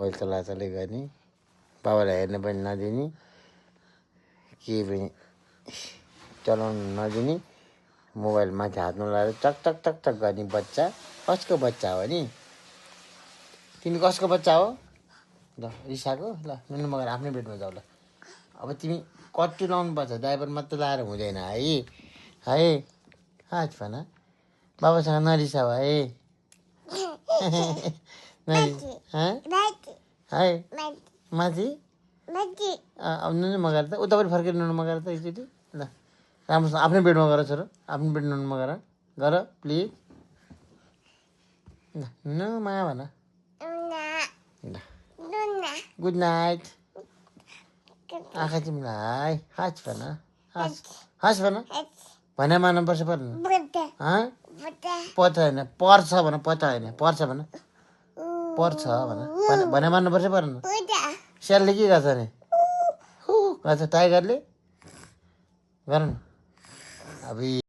Mobile चलाचली गर्ने, बाबालाई हेर्न पनि नदिने, के पनि चलाउनु नदिने, मोबाइल माथि हात नलाएर चक चक चक चक गर्ने बच्चा कसको बच्चा हो नि? तिमी कसको बच्चा हो? ल रिसाको ल नुनु मगर आफ्नै बेडमा जाऊ ल। अब तिमी कट्टी लाउनु पर्छ, ड्राइभर मात्रै लाएर हुँदैन है। हाच भन, बाबासँग नरिसाऊ है। है माथि अब नुनु मगाएर त उता पनि फर्केर नुनु मगाएर त एकचोटि ल। राम्रोसँग आफ्नै बेडमा गर छोरो, आफ्नो बेड नुनु मगाएर गर प्लिज। ल नुनुमा भन। Good night. आँखा चिम्लाई हाच भन, हाच भन। भने मान्नुपर्छ पर्नु पछ होइन पर्छ भन, पछ होइन पर्छ भन, पर्छ भन, भने मान्नुपर्छ पर्नु। स्यालले के गर्छ नि? गर्छ टाइगरले गर न अब